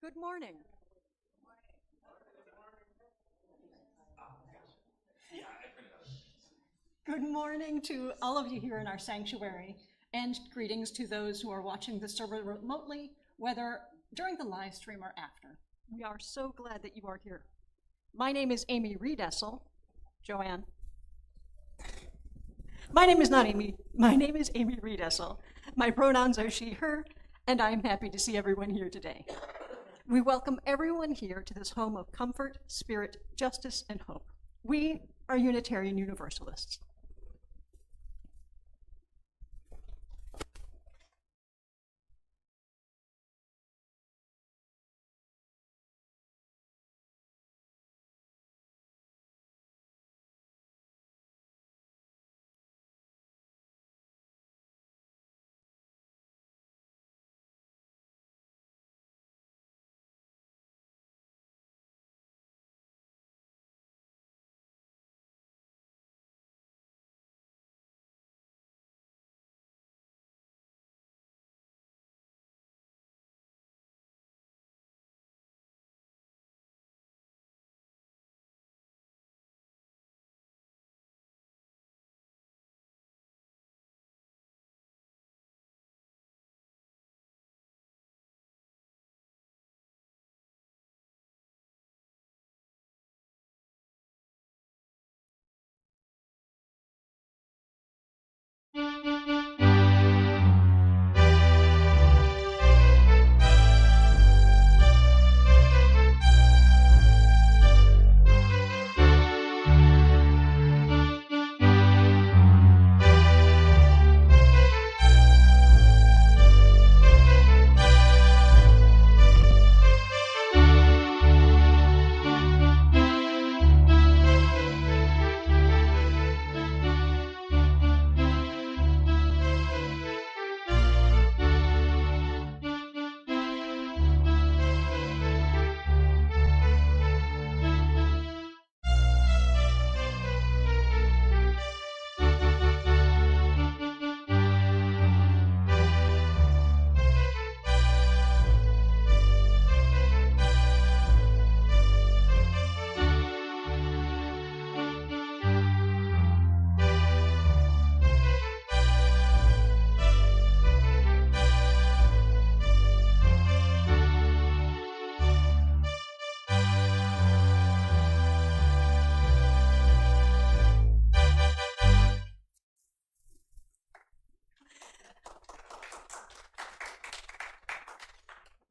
Good morning. Good morning to all of you here in our sanctuary, and greetings to those who are watching the server remotely, whether during the live stream or after. We are so glad that you are here. My name is Amy Riedessel. Joanne. My name is not Amy. My name is Amy Riedessel. My pronouns are she, her, and I am happy to see everyone here today. We welcome everyone here to this home of comfort, spirit, justice, and hope. We are Unitarian Universalists.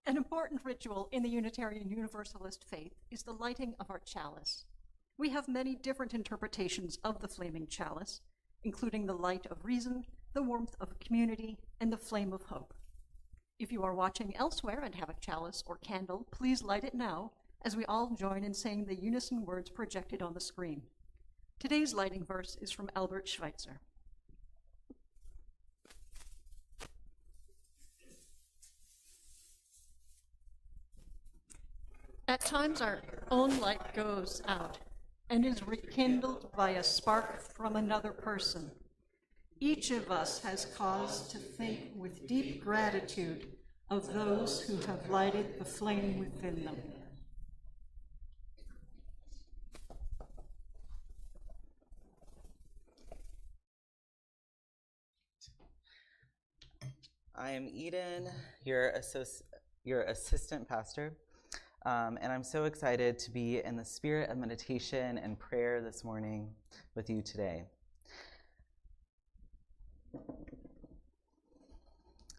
An important ritual in the Unitarian Universalist faith is the lighting of our chalice. We have many different interpretations of the flaming chalice, including the light of reason, the warmth of community, and the flame of hope. If you are watching elsewhere and have a chalice or candle, please light it now as we all join in saying the unison words projected on the screen. Today's lighting verse is from Albert Schweitzer. At times our own light goes out and is rekindled by a spark from another person. Each of us has cause to think with deep gratitude of those who have lighted the flame within them. I am Eden, your assistant pastor, and I'm so excited to be in the spirit of meditation and prayer this morning with you today.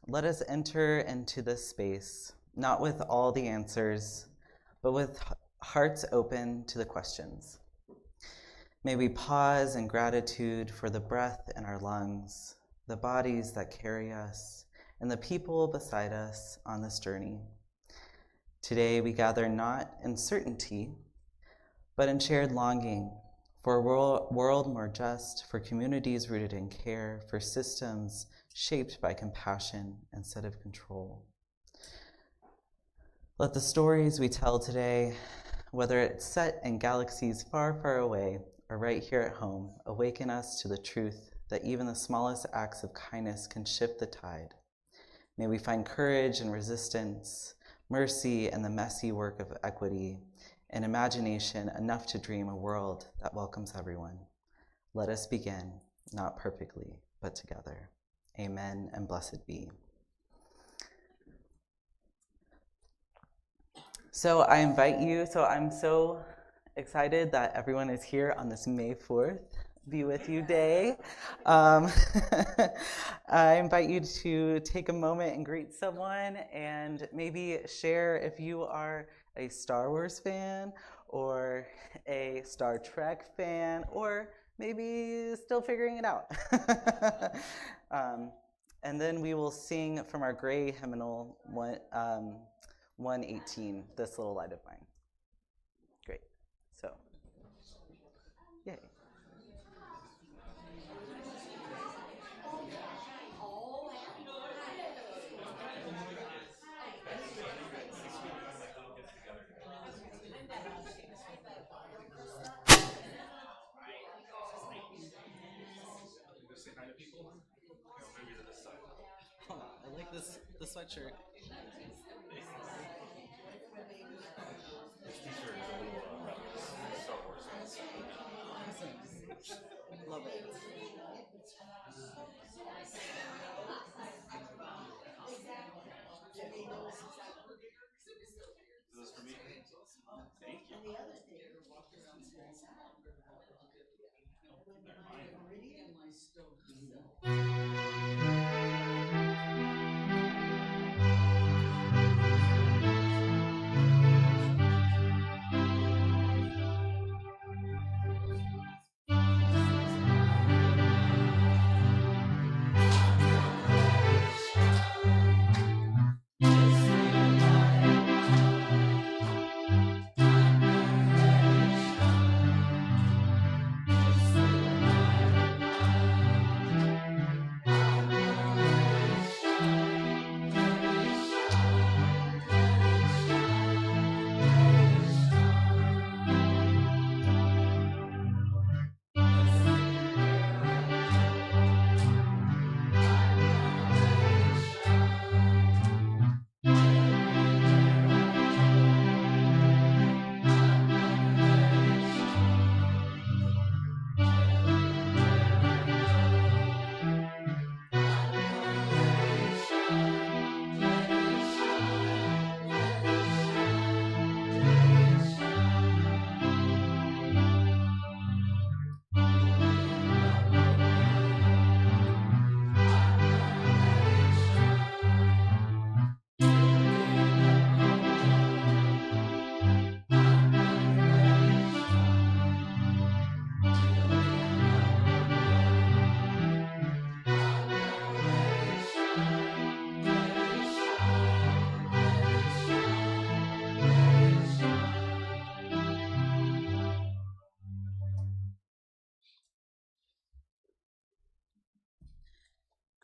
Let us enter into this space, not with all the answers, but with hearts open to the questions. May we pause in gratitude for the breath in our lungs, the bodies that carry us, and the people beside us on this journey. Today we gather not in certainty, but in shared longing for a world more just, for communities rooted in care, for systems shaped by compassion instead of control. Let the stories we tell today, whether it's set in galaxies far, far away or right here at home, awaken us to the truth that even the smallest acts of kindness can shift the tide. May we find courage and resistance, mercy, and the messy work of equity, and imagination enough to dream a world that welcomes everyone. Let us begin, not perfectly, but together. Amen, and blessed be. So I'm so excited that everyone is here on this May 4th Be With You Day. I invite you to take a moment and greet someone and maybe share if you are a Star Wars fan or a Star Trek fan or maybe still figuring it out. And then we will sing from our gray hymnal 118, This Little Light of Mine. Great. So, yay. Oh, I like the sweatshirt. Awesome. Love it.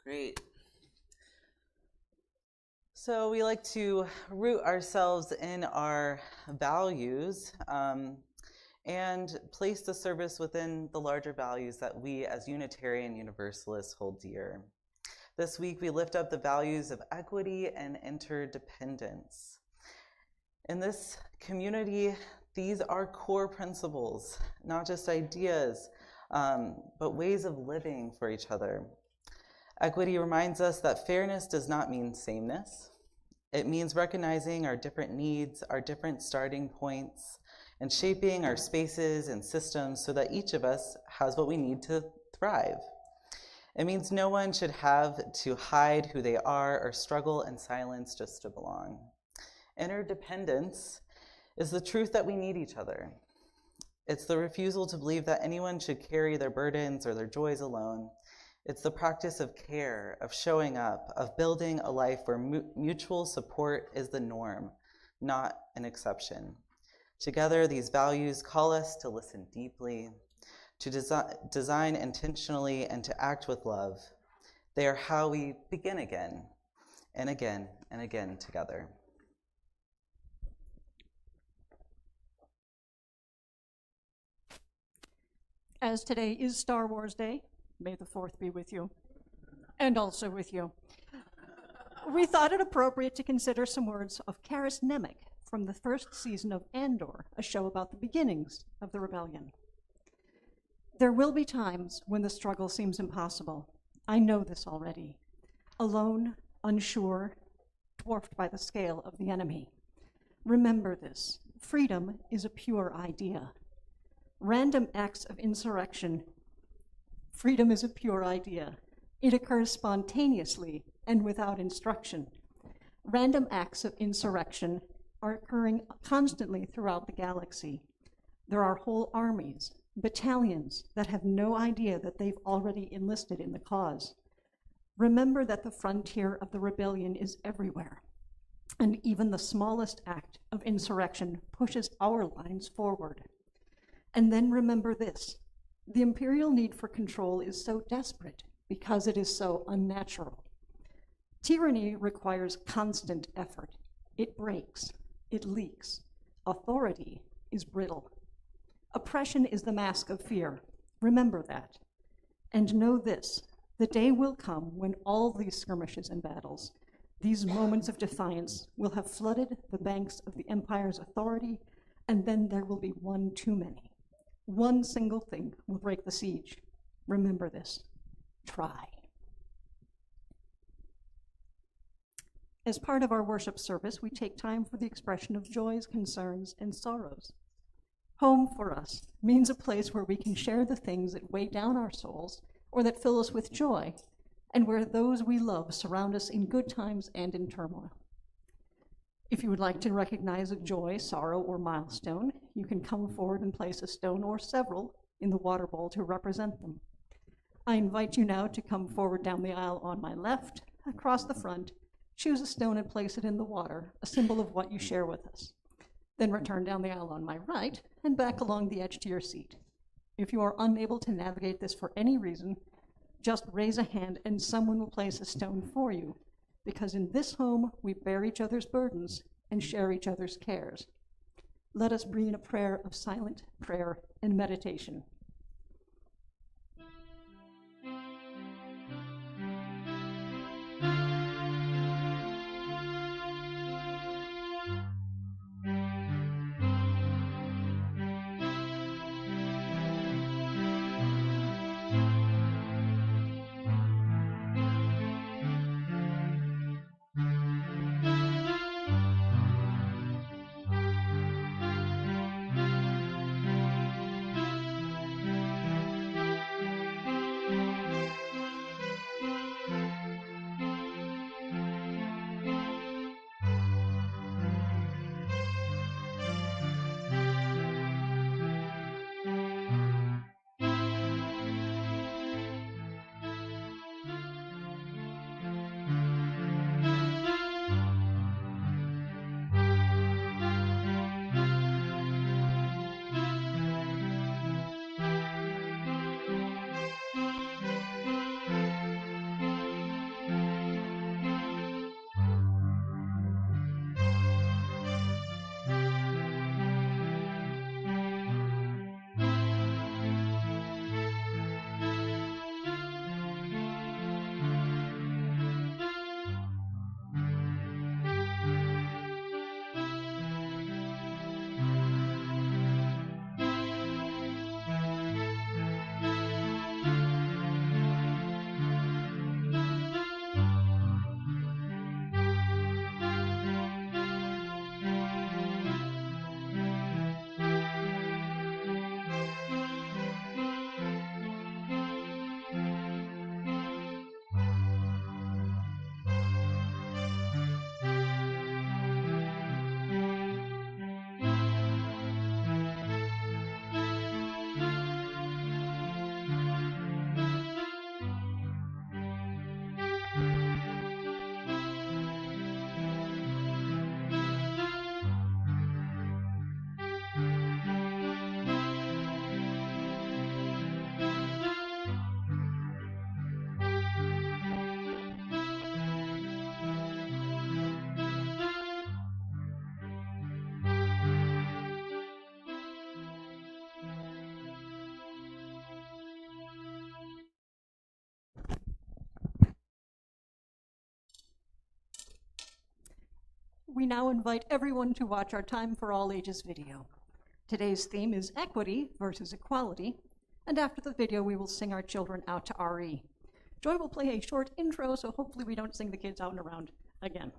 Great. So we like to root ourselves in our values and place the service within the larger values that we as Unitarian Universalists hold dear. This week we lift up the values of equity and interdependence. In this community, these are core principles, not just ideas, but ways of living for each other. Equity reminds us that fairness does not mean sameness. It means recognizing our different needs, our different starting points, and shaping our spaces and systems so that each of us has what we need to thrive. It means no one should have to hide who they are or struggle in silence just to belong. Interdependence is the truth that we need each other. It's the refusal to believe that anyone should carry their burdens or their joys alone. It's the practice of care, of showing up, of building a life where mutual support is the norm, not an exception. Together, these values call us to listen deeply, to design intentionally, and to act with love. They are how we begin again and again and again together. As today is Star Wars Day, may the 4th be with you, and also with you. we thought it appropriate to consider some words of Karis Nemec from the first season of Andor, a show about the beginnings of the rebellion. There will be times when the struggle seems impossible. I know this already. Alone, unsure, dwarfed by the scale of the enemy. Remember this. Freedom is a pure idea. Random acts of insurrection. Freedom is a pure idea. It occurs spontaneously and without instruction. Random acts of insurrection are occurring constantly throughout the galaxy. There are whole armies, battalions that have no idea that they've already enlisted in the cause. Remember that the frontier of the rebellion is everywhere, and even the smallest act of insurrection pushes our lines forward. And then remember this, the imperial need for control is so desperate because it is so unnatural. Tyranny requires constant effort. It breaks, it leaks. Authority is brittle. Oppression is the mask of fear. Remember that. And know this, the day will come when all these skirmishes and battles, these moments of defiance, will have flooded the banks of the Empire's authority, and then there will be one too many. One single thing will break the siege. Remember this. Try. As part of our worship service, we take time for the expression of joys, concerns, and sorrows. Home for us means a place where we can share the things that weigh down our souls or that fill us with joy, and where those we love surround us in good times and in turmoil. If you would like to recognize a joy, sorrow, or milestone, you can come forward and place a stone or several in the water bowl to represent them. I invite you now to come forward down the aisle on my left, across the front, choose a stone and place it in the water, a symbol of what you share with us. Then return down the aisle on my right and back along the edge to your seat. If you are unable to navigate this for any reason, just raise a hand and someone will place a stone for you, because in this home we bear each other's burdens and share each other's cares. Let us breathe a prayer of silent prayer and meditation. we now invite everyone to watch our Time for All Ages video. Today's theme is equity versus equality, and after the video, we will sing our children out to RE. Joy will play a short intro, so hopefully we don't sing the kids out and around again.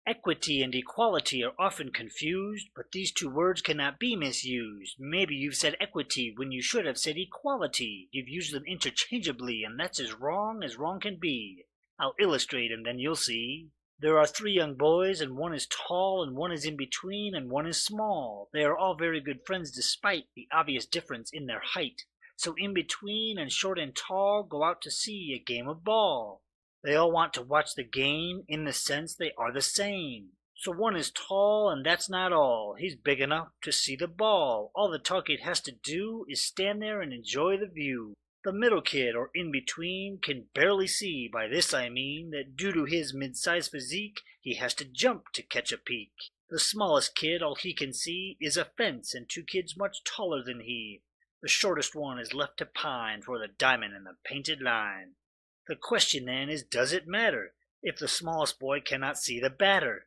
Equity and equality are often confused, but these two words cannot be misused. Maybe you've said equity when you should have said equality. You've used them interchangeably, and that's as wrong can be. I'll illustrate, and then you'll see. There are 3 young boys, and one is tall, and one is in between, and one is small. They are all very good friends despite the obvious difference in their height. So in between and short and tall go out to see a game of ball. They all want to watch the game in the sense they are the same. So one is tall, and that's not all. He's big enough to see the ball. All the tall kid has to do is stand there and enjoy the view. The middle kid, or in between, can barely see. By this I mean that due to his mid-sized physique, he has to jump to catch a peek. The smallest kid, all he can see is a fence and 2 kids much taller than he. The shortest one is left to pine for the diamond and the painted line. The question then is, does it matter if the smallest boy cannot see the batter?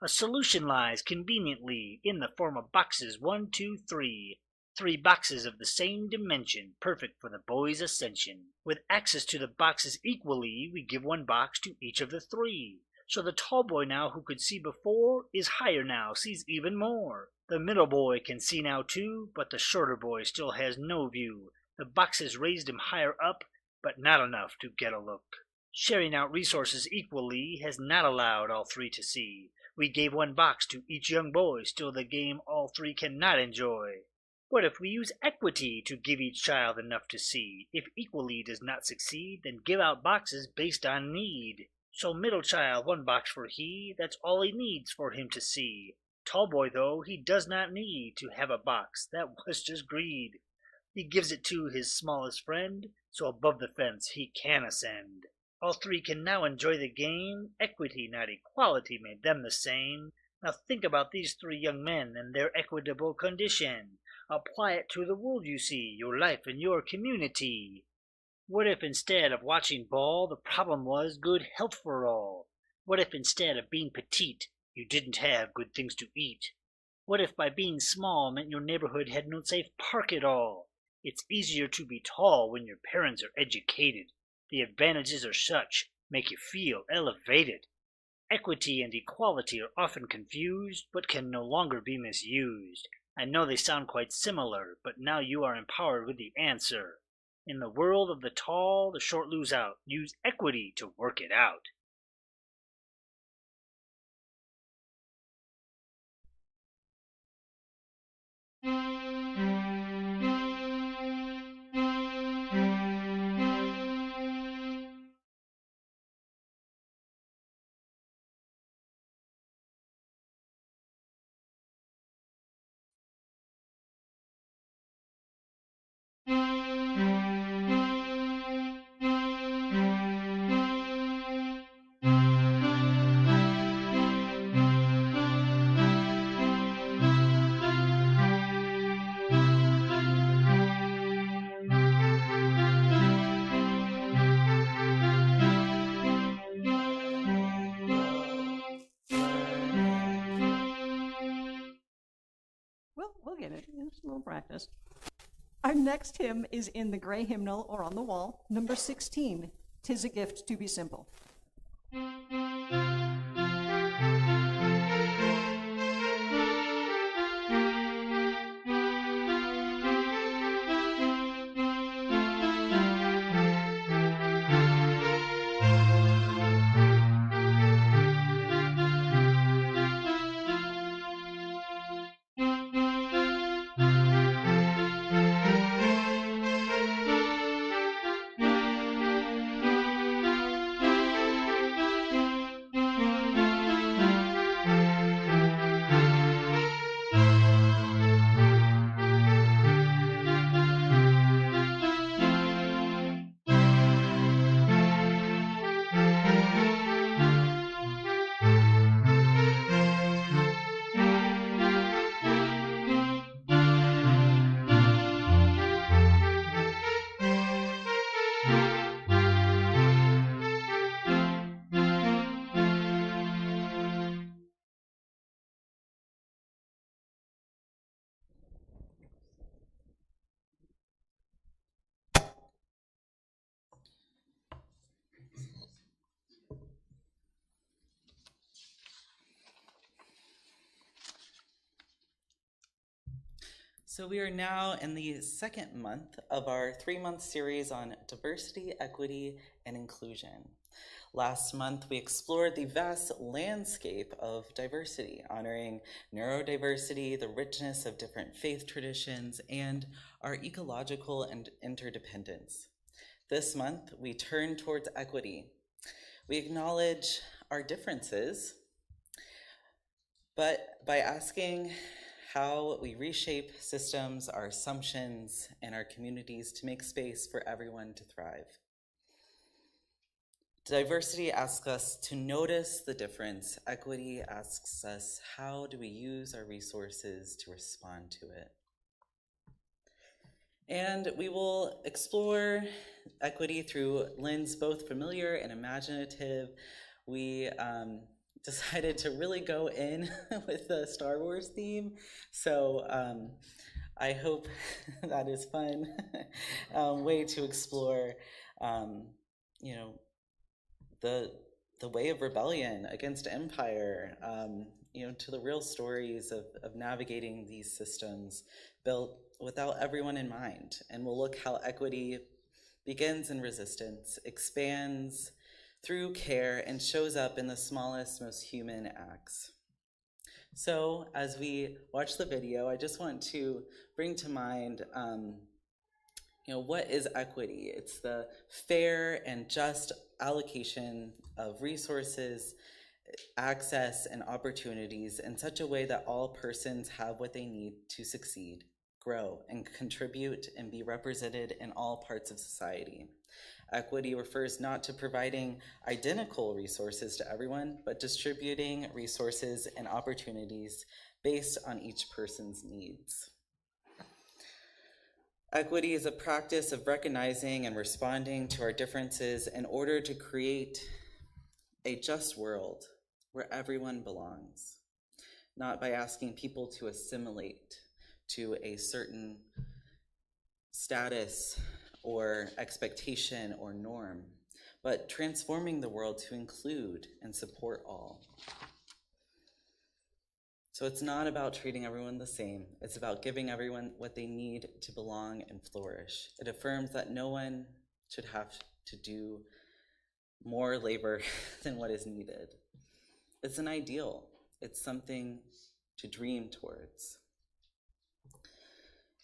A solution lies conveniently in the form of boxes 1, 2, 3. 3 boxes of the same dimension, perfect for the boy's ascension. With access to the boxes equally, we give 1 box to each of the 3. So the tall boy now who could see before is higher now, sees even more. The middle boy can see now too, but the shorter boy still has no view. The boxes raised him higher up, but not enough to get a look. Sharing out resources equally has not allowed all 3 to see. We gave 1 box to each young boy, still the game all 3 cannot enjoy. What if we use equity to give each child enough to see? If equally does not succeed, then give out boxes based on need. So middle child 1 box for he, that's all he needs for him to see. Tall boy though, he does not need to have a box, that was just greed. He gives it to his smallest friend, so above the fence he can ascend. All 3 can now enjoy the game. Equity, not equality, made them the same. Now think about these 3 young men and their equitable condition. Apply it to the world you see, your life and your community. What if instead of watching ball, the problem was good health for all? What if instead of being petite, you didn't have good things to eat? What if by being small meant your neighborhood had no safe park at all? It's easier to be tall when your parents are educated. The advantages are such, make you feel elevated. Equity and equality are often confused, but can no longer be misused. I know they sound quite similar, but now you are empowered with the answer. In the world of the tall, the short lose out. Use equity to work it out. We'll get it. It's a little practice. Our next hymn is in the gray hymnal or on the wall, number 16, "'Tis a Gift to Be Simple." So we are now in the second month of our 3-month series on diversity, equity, and inclusion. Last month, we explored the vast landscape of diversity, honoring neurodiversity, the richness of different faith traditions, and our ecological and interdependence. This month, we turn towards equity. We acknowledge our differences, but by asking how we reshape systems, our assumptions, and our communities to make space for everyone to thrive. Diversity asks us to notice the difference. Equity asks us, how do we use our resources to respond to it? And we will explore equity through lens both familiar and imaginative. We decided to really go in with the Star Wars theme. So I hope that is fun way to explore, the way of rebellion against empire, to the real stories of navigating these systems built without everyone in mind. And we'll look how equity begins in resistance, expands through care, and shows up in the smallest, most human acts. So as we watch the video, I just want to bring to mind, what is equity? It's the fair and just allocation of resources, access, and opportunities in such a way that all persons have what they need to succeed, grow, and contribute and be represented in all parts of society. Equity refers not to providing identical resources to everyone, but distributing resources and opportunities based on each person's needs. Equity is a practice of recognizing and responding to our differences in order to create a just world where everyone belongs, not by asking people to assimilate to a certain status or expectation or norm, but transforming the world to include and support all. So it's not about treating everyone the same. It's about giving everyone what they need to belong and flourish. It affirms that no one should have to do more labor than what is needed. It's an ideal. It's something to dream towards.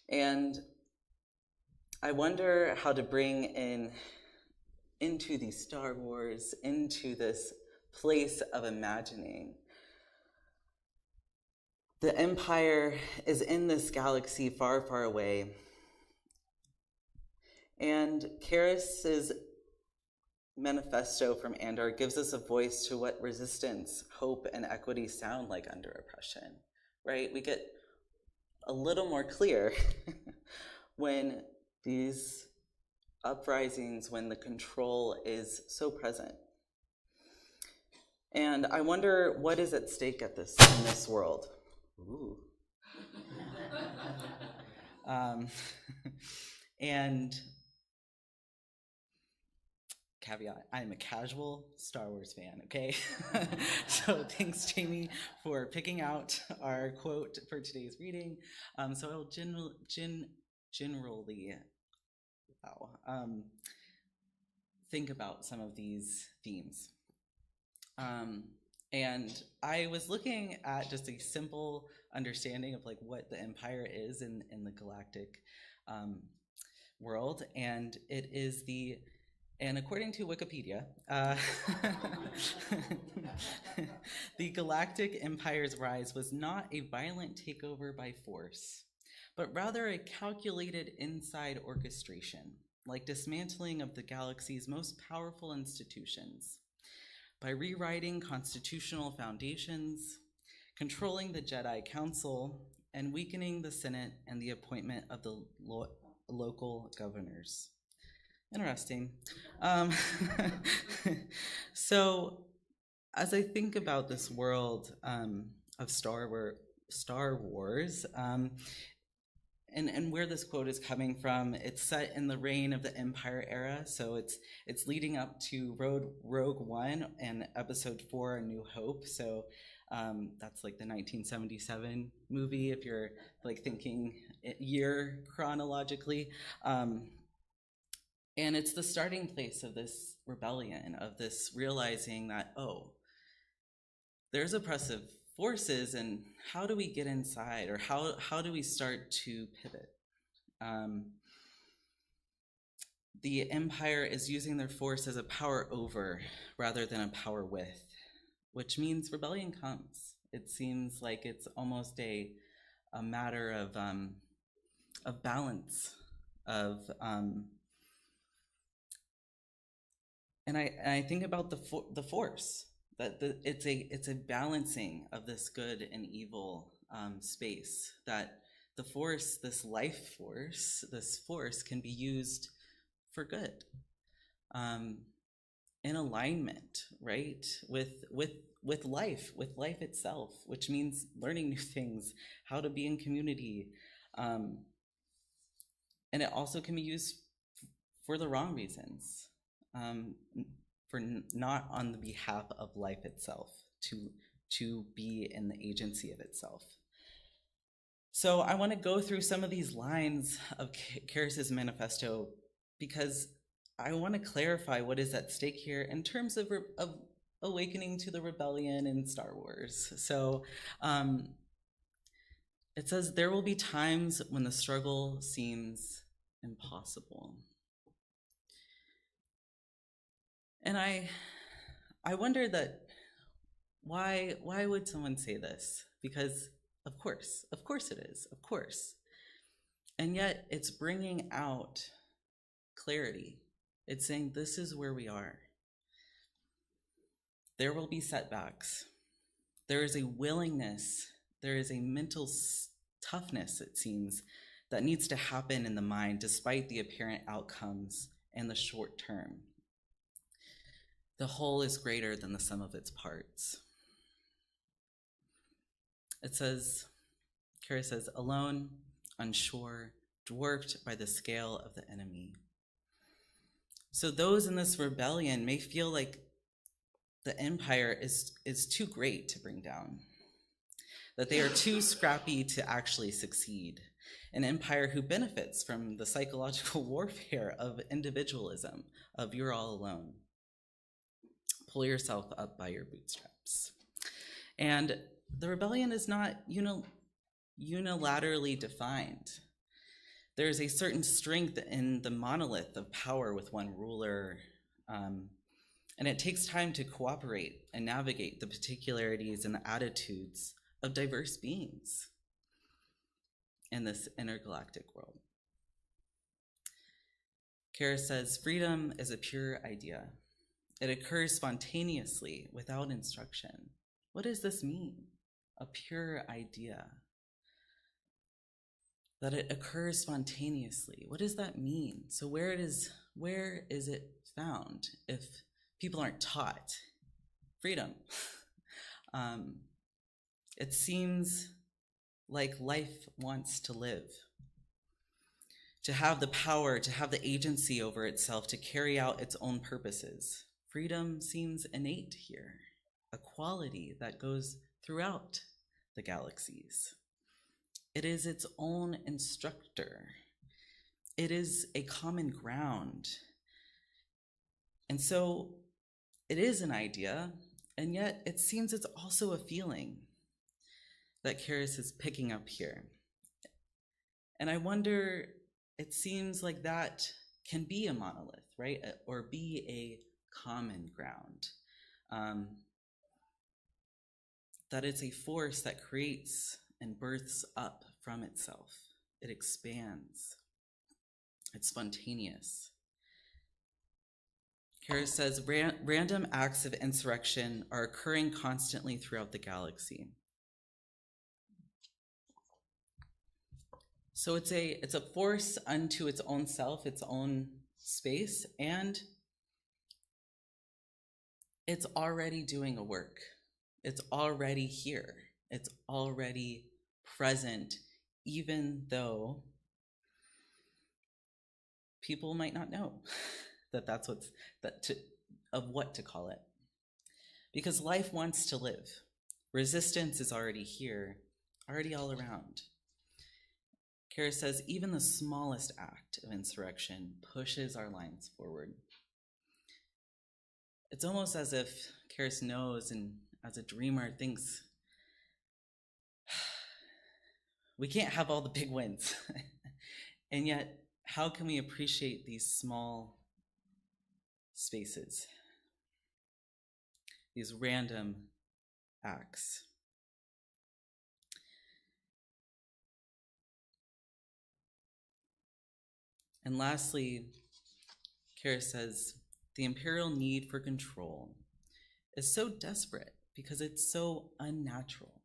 And I wonder how to bring into the Star Wars, into this place of imagining. The Empire is in this galaxy far, far away. And Karis's manifesto from Andor gives us a voice to what resistance, hope, and equity sound like under oppression, right? We get a little more clear when these uprisings, when the control is so present. And I wonder what is at stake in this world. Ooh. And caveat, I'm a casual Star Wars fan, okay? So thanks, Jamie, for picking out our quote for today's reading. So I'll generally think about some of these themes. And I was looking at just a simple understanding of like what the Empire is in the galactic world, and it is and according to Wikipedia, the Galactic Empire's rise was not a violent takeover by force, but rather a calculated inside orchestration, like dismantling of the galaxy's most powerful institutions. By rewriting constitutional foundations, controlling the Jedi Council, and weakening the Senate and the appointment of the local governors. Interesting. So, as I think about this world of Star Wars, and where this quote is coming from, it's set in the reign of the Empire era, so it's leading up to Rogue One and Episode 4, A New Hope. So That's like the 1977 movie, if you're like thinking year chronologically. And it's the starting place of this rebellion, of this realizing that, oh, there's oppressive forces, and how do we get inside, or how do we start to pivot? The empire is using their force as a power over rather than a power with, which means rebellion comes. It seems like it's almost a matter of balance, and I think about the force, that it's a balancing of this good and evil space, that the force, this life force, this force can be used for good, in alignment, right, with life itself, which means learning new things, how to be in community, and it also can be used for the wrong reasons, for not on the behalf of life itself, to be in the agency of itself. So I want to go through some of these lines of Karis's manifesto, because I want to clarify what is at stake here in terms of awakening to the rebellion in Star Wars. So it says, there will be times when the struggle seems impossible. And I wonder that why would someone say this? Because of course it is, of course. And yet it's bringing out clarity. It's saying this is where we are. There will be setbacks. There is a willingness, there is a mental toughness, it seems, that needs to happen in the mind despite the apparent outcomes and the short term. The whole is greater than the sum of its parts. It says, Karis says, alone, unsure, dwarfed by the scale of the enemy. So those in this rebellion may feel like the empire is too great to bring down, that they are too scrappy to actually succeed. An empire who benefits from the psychological warfare of individualism, of you're all alone. Pull yourself up by your bootstraps. And the rebellion is not unilaterally defined. There's a certain strength in the monolith of power with one ruler, and it takes time to cooperate and navigate the particularities and the attitudes of diverse beings in this intergalactic world. Karis says, freedom is a pure idea. It occurs spontaneously without instruction. What does this mean? A pure idea. That it occurs spontaneously. What does that mean? So where is it found if people aren't taught freedom? It seems like life wants to live, to have the power, to have the agency over itself, to carry out its own purposes. Freedom seems innate here, a quality that goes throughout the galaxies. It is its own instructor. It is a common ground. And so it is an idea, and yet it seems it's also a feeling that Karis is picking up here. And I wonder, it seems like that can be a monolith, right? Or be a common ground. That it's a force that creates and births up from itself. It expands. It's spontaneous. Karis says, random acts of insurrection are occurring constantly throughout the galaxy. So it's a force unto its own self, its own space, and it's already doing a work. It's already here. It's already present, even though people might not know that's of what to call it. Because life wants to live. Resistance is already here, already all around. Kara says, even the smallest act of insurrection pushes our lines forward. It's almost as if Karis knows and as a dreamer thinks, we can't have all the big wins. And yet, how can we appreciate these small spaces, these random acts? And lastly, Kara says, the imperial need for control is so desperate because it's so unnatural.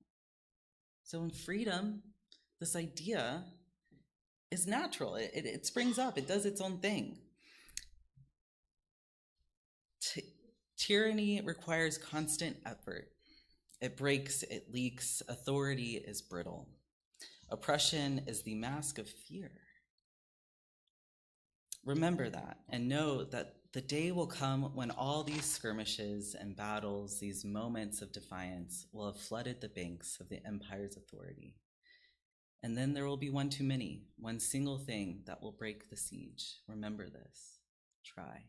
So in freedom, this idea is natural. It springs up, it does its own thing. Tyranny requires constant effort. It breaks, it leaks, authority is brittle. Oppression is the mask of fear. Remember that and know that the day will come when all these skirmishes and battles, these moments of defiance, will have flooded the banks of the empire's authority. And then there will be one too many, one single thing that will break the siege. Remember this. Try.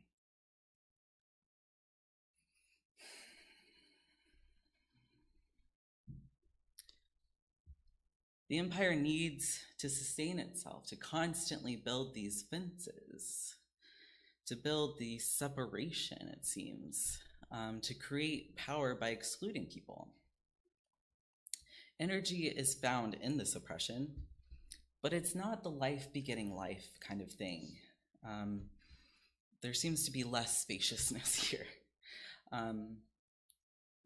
The empire needs to sustain itself, to constantly build these fences, to build the separation, it seems, to create power by excluding people. Energy is found in this oppression, but it's not the life begetting life kind of thing. There seems to be less spaciousness here.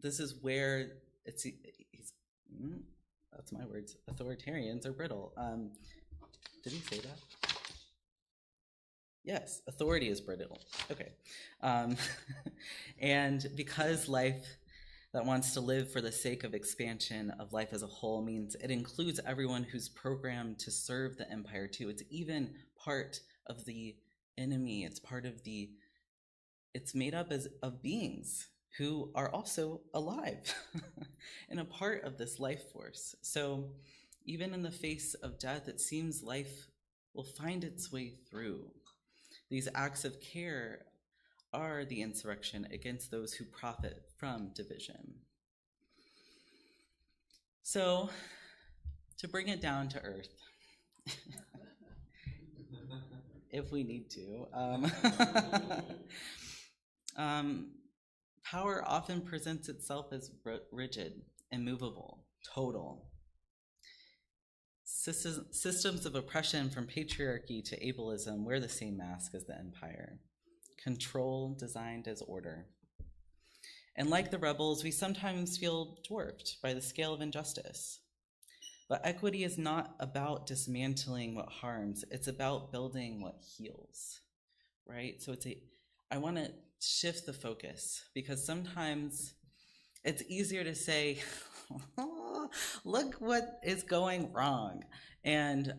This is where that's my words, authoritarians are brittle. Did he say that? Yes, authority is brittle. Okay. And because life that wants to live for the sake of expansion of life as a whole means it includes everyone who's programmed to serve the empire too. It's even part of the enemy. It's made up of beings who are also alive and a part of this life force. So even in the face of death, it seems life will find its way through. These acts of care are the insurrection against those who profit from division. So, to bring it down to earth, if we need to, power often presents itself as rigid, immovable, total. Systems of oppression from patriarchy to ableism wear the same mask as the empire. Control designed as order. And like the rebels, we sometimes feel dwarfed by the scale of injustice. But equity is not about dismantling what harms, it's about building what heals, right? So I want to shift the focus because sometimes it's easier to say, look what is going wrong. And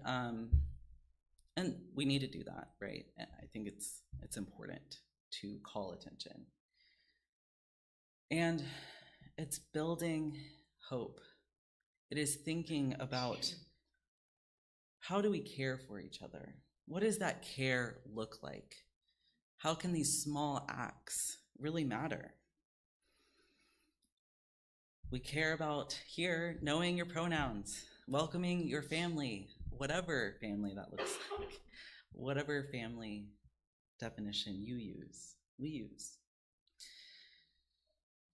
we need to do that, right? And I think it's important to call attention. And it's building hope. It is thinking about how do we care for each other? What does that care look like? How can these small acts really matter? We care about here knowing your pronouns, welcoming your family, whatever family that looks like, whatever family definition you use, we use.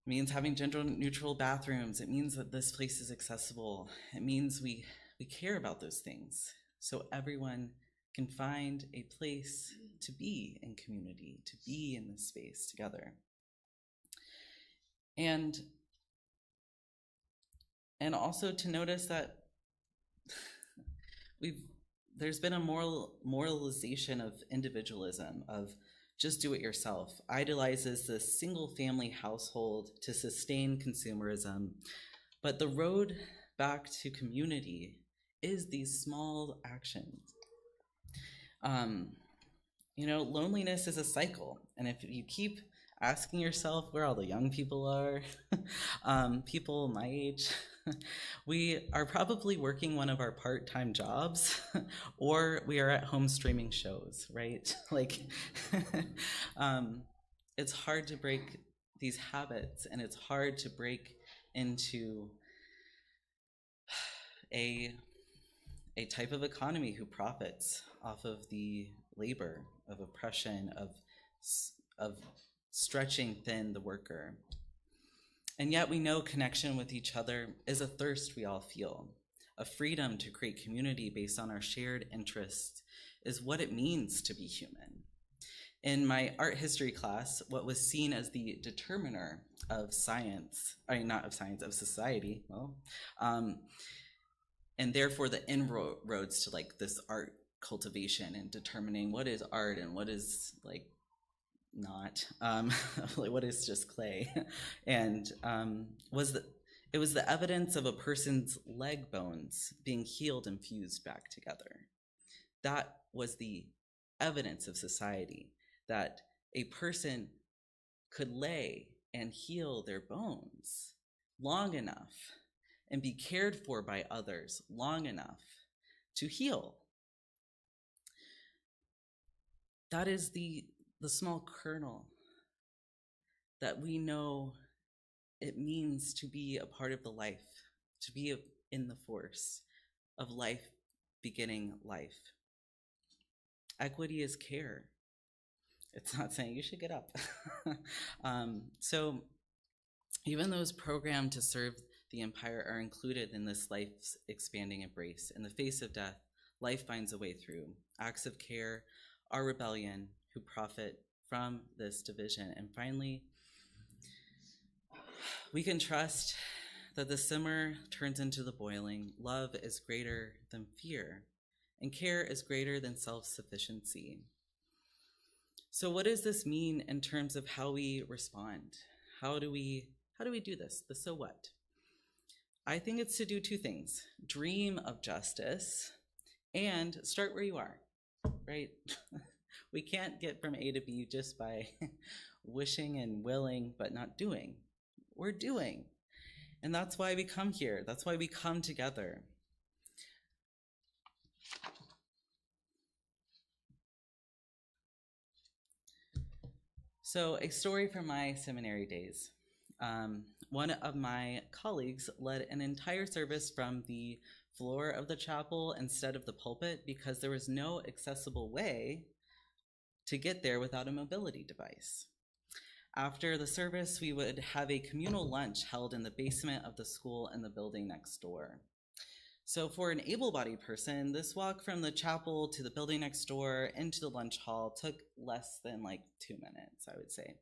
It means having gender-neutral bathrooms. It means that this place is accessible. It means we care about those things so everyone can find a place to be in community, to be in this space together. And also to notice that there's been a moralization of individualism, of just do it yourself, idolizes the single family household to sustain consumerism. But the road back to community is these small actions. Loneliness is a cycle. And if you keep asking yourself where all the young people are, people my age, we are probably working one of our part-time jobs, or we are at home streaming shows, right? Like, it's hard to break these habits, and it's hard to break into a type of economy who profits off of the labor of oppression, of stretching thin the worker. And yet we know connection with each other is a thirst we all feel. A freedom to create community based on our shared interests is what it means to be human. In my art history class, what was seen as the determiner of science, not of science, of society, and therefore the inroads to like this art cultivation and determining what is art and what is like not, like what is just clay, and it was the evidence of a person's leg bones being healed and fused back together. That was the evidence of society, that a person could lay and heal their bones long enough and be cared for by others long enough to heal. That is the small kernel that we know it means to be a part of the life, to be in the force of life beginning life. Equity is care. It's not saying you should get up. So even those programmed to serve the empire are included in this life's expanding embrace. In the face of death, life finds a way through. Acts of care are rebellion who profit from this division. And finally, we can trust that the simmer turns into the boiling. Love is greater than fear, and care is greater than self-sufficiency. So what does this mean in terms of how we respond? How do we do this? The so what? I think it's to do two things: dream of justice and start where you are, right? We can't get from A to B just by wishing and willing, but not doing. We're doing. And that's why we come here. That's why we come together. So a story from my seminary days. One of my colleagues led an entire service from the floor of the chapel instead of the pulpit because there was no accessible way to get there without a mobility device. After the service, we would have a communal lunch held in the basement of the school in the building next door. So for an able-bodied person, this walk from the chapel to the building next door into the lunch hall took less than like 2 minutes, I would say.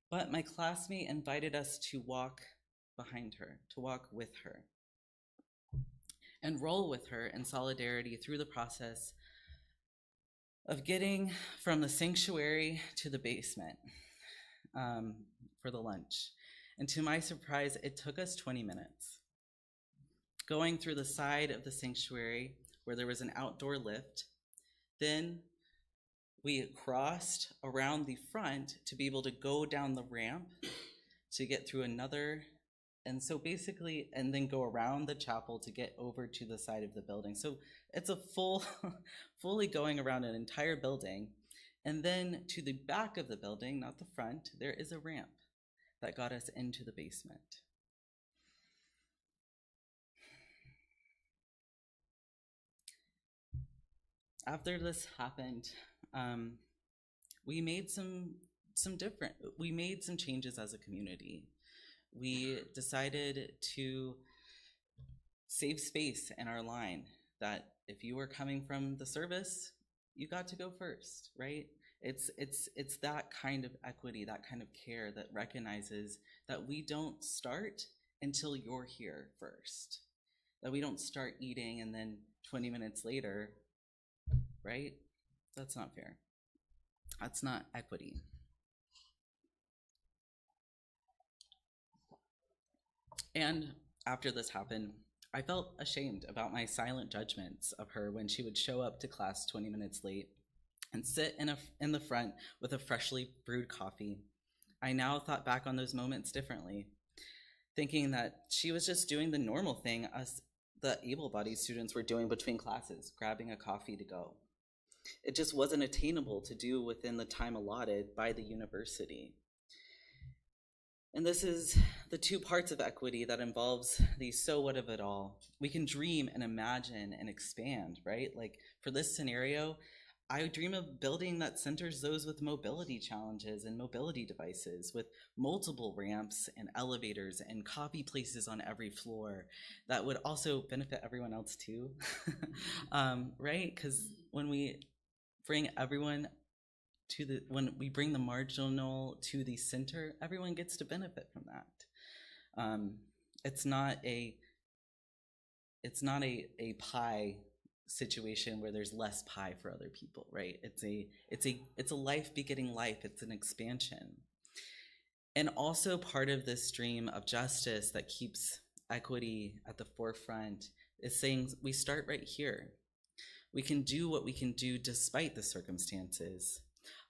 But my classmate invited us to walk behind her, to walk with her, and roll with her in solidarity through the process of getting from the sanctuary to the basement for the lunch. And to my surprise, it took us 20 minutes. Going through the side of the sanctuary where there was an outdoor lift, then we crossed around the front to be able to go down the ramp to get through another, and so basically, and then go around the chapel to get over to the side of the building. So it's a fully going around an entire building. And then to the back of the building, not the front, there is a ramp that got us into the basement. After this happened, we made some changes as a community. We decided to save space in our line, that if you were coming from the service, you got to go first, right? It's that kind of equity, that kind of care that recognizes that we don't start until you're here first, that we don't start eating and then 20 minutes later, right? That's not fair. That's not equity. And after this happened, I felt ashamed about my silent judgments of her when she would show up to class 20 minutes late and sit in the front with a freshly brewed coffee. I now thought back on those moments differently, thinking that she was just doing the normal thing us, the able-bodied students, were doing between classes, grabbing a coffee to go. It just wasn't attainable to do within the time allotted by the university. And this is the two parts of equity that involves the so what of it all. We can dream and imagine and expand, right? Like for this scenario, I dream of a building that centers those with mobility challenges and mobility devices, with multiple ramps and elevators and coffee places on every floor that would also benefit everyone else too, right? Because when we bring everyone when we bring the marginal to the center, everyone gets to benefit from that. It's not a pie situation where there's less pie for other people, right? It's a life begetting life. It's an expansion. And also part of this dream of justice that keeps equity at the forefront is saying we start right here. We can do what we can do despite the circumstances.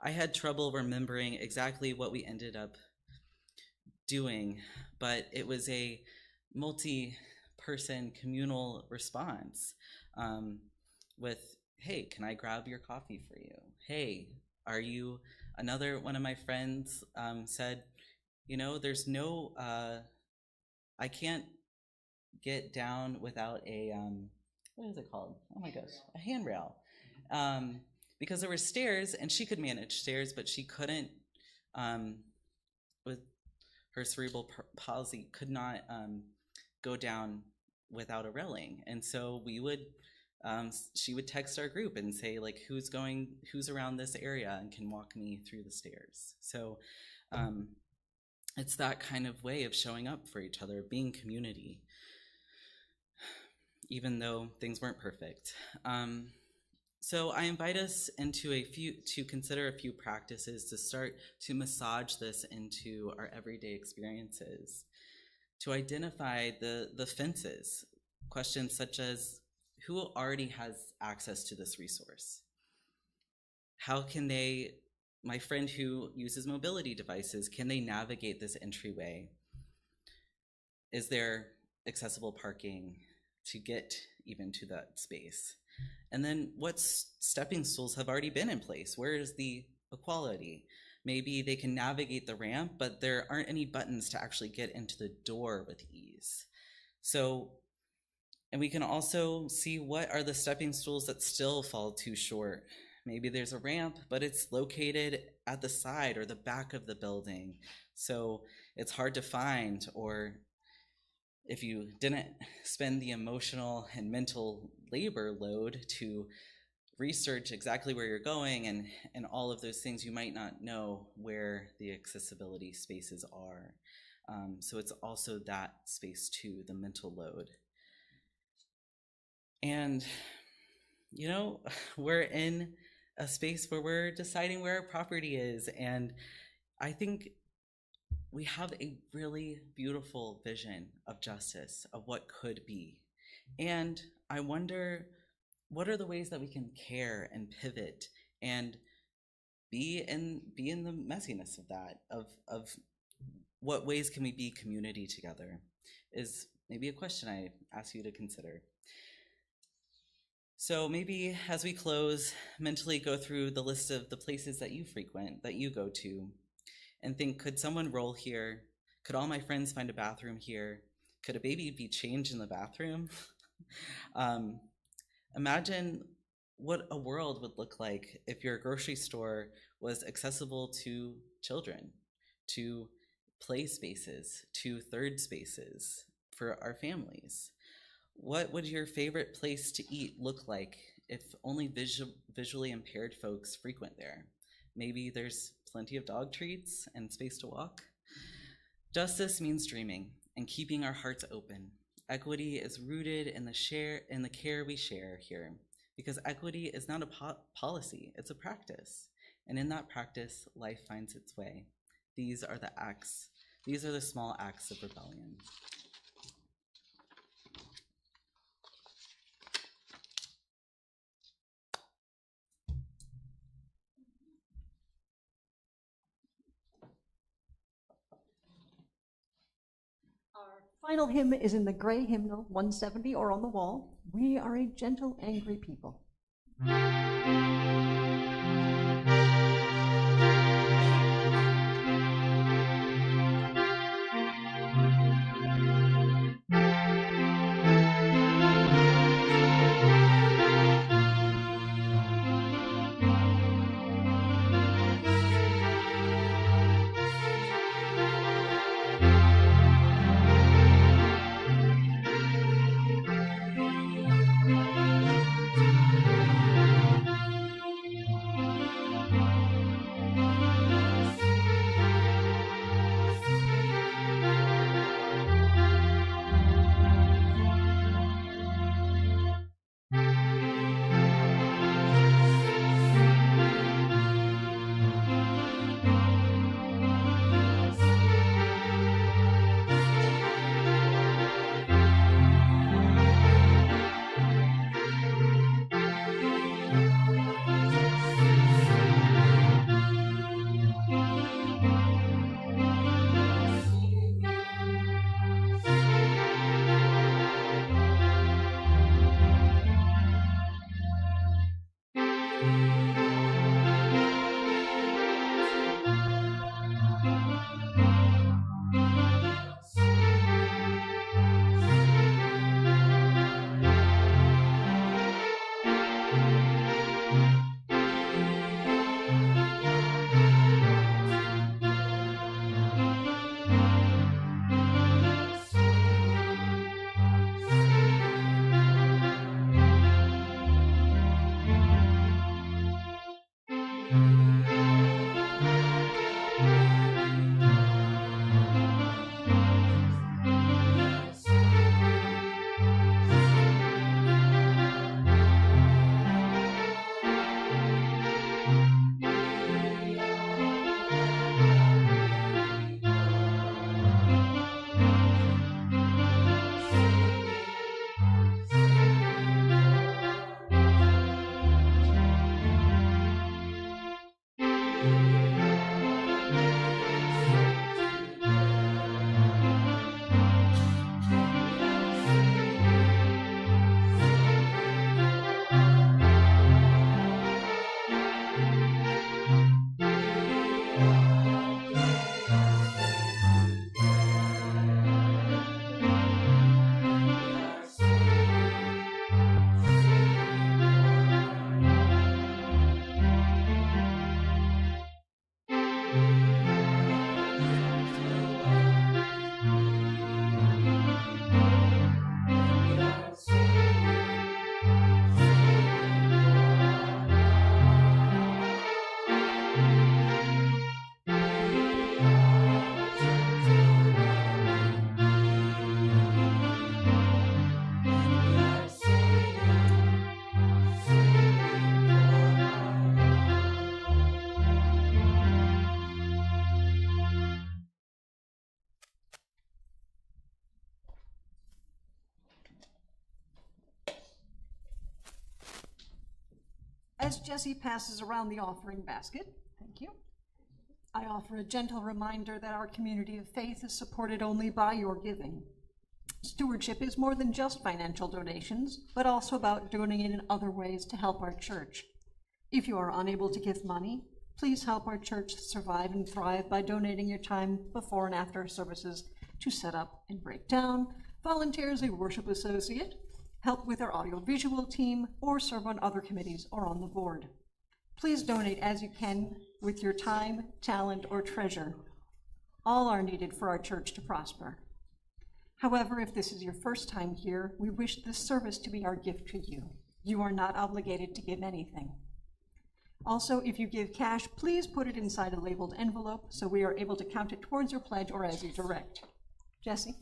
I had trouble remembering exactly what we ended up doing, but it was a multi-person communal response with, hey, can I grab your coffee for you? Hey, are you, another one of my friends said, you know, there's no, I can't get down without a, what is it called? Oh my gosh, a handrail. Because there were stairs, and she could manage stairs, but she couldn't, with her cerebral palsy, could not go down without a railing. And so we would, she would text our group and say, like, who's around this area and can walk me through the stairs. So it's that kind of way of showing up for each other, being community, even though things weren't perfect. So I invite us to consider a few practices to start to massage this into our everyday experiences, to identify the fences, questions such as, who already has access to this resource? How can they, my friend who uses mobility devices, can they navigate this entryway? Is there accessible parking to get even to that space? And then what stepping stools have already been in place? Where is the equality? Maybe they can navigate the ramp, but there aren't any buttons to actually get into the door with ease. So, and we can also see what are the stepping stools that still fall too short. Maybe there's a ramp, but it's located at the side or the back of the building, so it's hard to find, or if you didn't spend the emotional and mental labor load to research exactly where you're going and all of those things, you might not know where the accessibility spaces are. So it's also that space too, the mental load. And, you know, we're in a space where we're deciding where our property is, and I think we have a really beautiful vision of justice, of what could be. And I wonder, what are the ways that we can care and pivot and be in the messiness of that, of what ways can we be community together, is maybe a question I ask you to consider. So maybe as we close, mentally go through the list of the places that you frequent, that you go to, and think, could someone roll here? Could all my friends find a bathroom here? Could a baby be changed in the bathroom? Imagine what a world would look like if your grocery store was accessible to children, to play spaces, to third spaces for our families. What would your favorite place to eat look like if only visually impaired folks frequent there? Maybe there's plenty of dog treats and space to walk. Justice means dreaming and keeping our hearts open. Equity is rooted in the care we share here, because equity is not a policy, it's a practice. And in that practice, life finds its way. These are the small acts of rebellion. Final hymn is in the gray hymnal 170 or on the wall. We are a gentle, angry people. As Jesse passes around the offering basket, thank you, I offer a gentle reminder that our community of faith is supported only by your giving. Stewardship is more than just financial donations, but also about donating in other ways to help our church. If you are unable to give money, please help our church survive and thrive by donating your time before and after services to set up and break down, volunteer as a worship associate, help with our audiovisual team, or serve on other committees or on the board. Please donate as you can with your time, talent, or treasure. All are needed for our church to prosper. However, if this is your first time here, we wish this service to be our gift to you. You are not obligated to give anything. Also, if you give cash, please put it inside a labeled envelope so we are able to count it towards your pledge or as you direct. Jesse?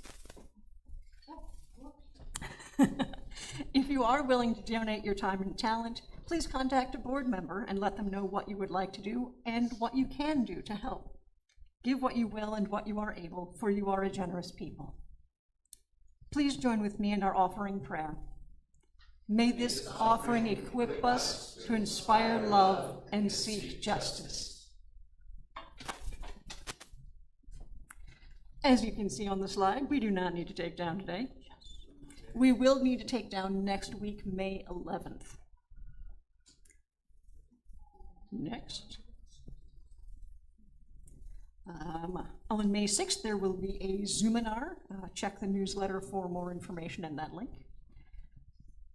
If you are willing to donate your time and talent, please contact a board member and let them know what you would like to do and what you can do to help. Give what you will and what you are able, for you are a generous people. Please join with me in our offering prayer. May this offering equip us to inspire love and seek justice. As you can see on the slide, we do not need to take down today. We will need to take down next week, May 11th. Next. On May 6th, there will be a Zoominar. Check the newsletter for more information and that link.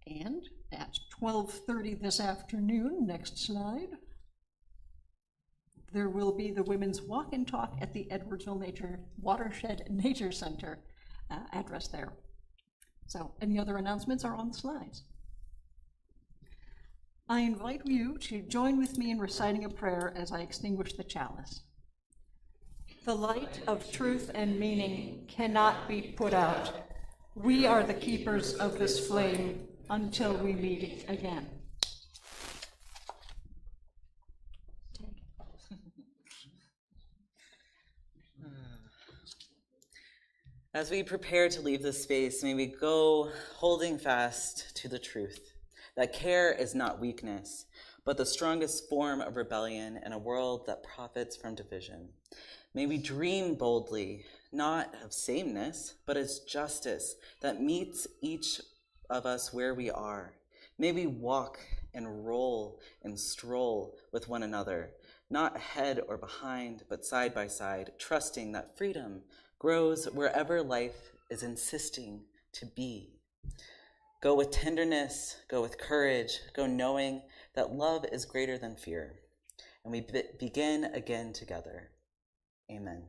And at 12:30 this afternoon, next slide, there will be the Women's Walk and Talk at the Edwardsville Watershed Nature Center, address there. So any other announcements are on the slides. I invite you to join with me in reciting a prayer as I extinguish the chalice. The light of truth and meaning cannot be put out. We are the keepers of this flame until we meet again. As we prepare to leave this space, may we go holding fast to the truth that care is not weakness, but the strongest form of rebellion in a world that profits from division. May we dream boldly, not of sameness, but as justice that meets each of us where we are. May we walk and roll and stroll with one another, not ahead or behind, but side by side, trusting that freedom grows wherever life is insisting to be. Go with tenderness, go with courage, go knowing that love is greater than fear. And we begin again together. Amen.